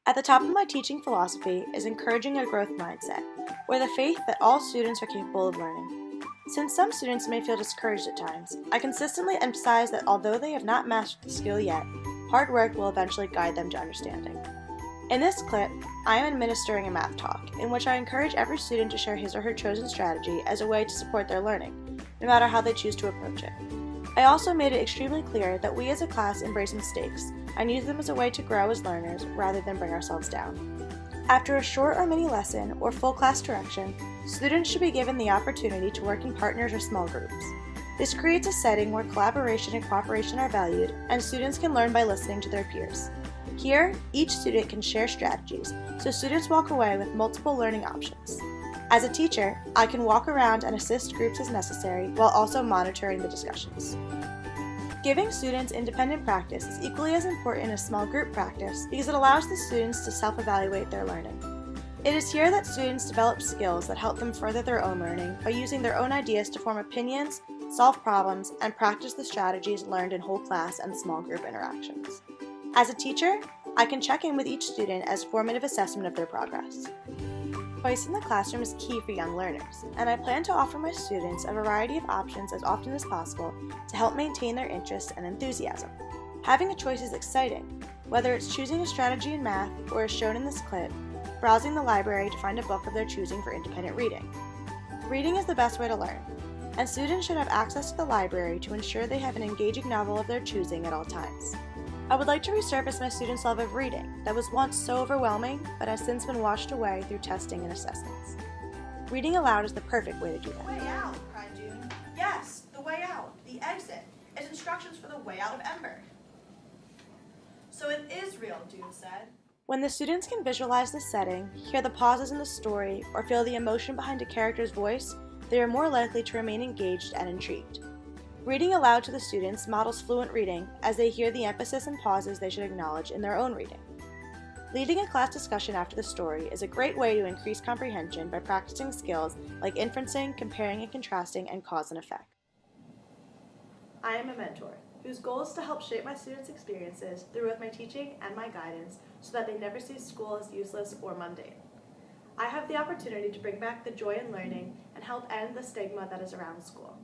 At the top of my teaching philosophy is encouraging a growth mindset, or the faith that all students are capable of learning. Since some students may feel discouraged at times, I consistently emphasize that although they have not mastered the skill yet, hard work will eventually guide them to understanding. In this clip, I am administering a math talk, in which I encourage every student to share his or her chosen strategy as a way to support their learning, no matter how they choose to approach it. I also made it extremely clear that we as a class embrace mistakes and use them as a way to grow as learners rather than bring ourselves down. After a short or mini lesson or full class direction, students should be given the opportunity to work in partners or small groups. This creates a setting where collaboration and cooperation are valued, and students can learn by listening to their peers. Here, each student can share strategies, so students walk away with multiple learning options. As a teacher, I can walk around and assist groups as necessary while also monitoring the discussions. Giving students independent practice is equally as important as small group practice because it allows the students to self-evaluate their learning. It is here that students develop skills that help them further their own learning by using their own ideas to form opinions, solve problems, and practice the strategies learned in whole class and small group interactions. As a teacher, I can check in with each student as formative assessment of their progress. Choice in the classroom is key for young learners, and I plan to offer my students a variety of options as often as possible to help maintain their interest and enthusiasm. Having a choice is exciting, whether it's choosing a strategy in math or, as shown in this clip, browsing the library to find a book of their choosing for independent reading. Reading is the best way to learn, and students should have access to the library to ensure they have an engaging novel of their choosing at all times. I would like to resurface my students' love of reading that was once so overwhelming but has since been washed away through testing and assessments. Reading aloud is the perfect way to do that. The way out, cried June. Yes, the way out, the exit. It's instructions for the way out of Ember. So it is real, June said. When the students can visualize the setting, hear the pauses in the story, or feel the emotion behind a character's voice, they are more likely to remain engaged and intrigued. Reading aloud to the students models fluent reading as they hear the emphasis and pauses they should acknowledge in their own reading. Leading a class discussion after the story is a great way to increase comprehension by practicing skills like inferencing, comparing and contrasting, and cause and effect. I am a mentor whose goal is to help shape my students' experiences through both my teaching and my guidance so that they never see school as useless or mundane. I have the opportunity to bring back the joy in learning and help end the stigma that is around school.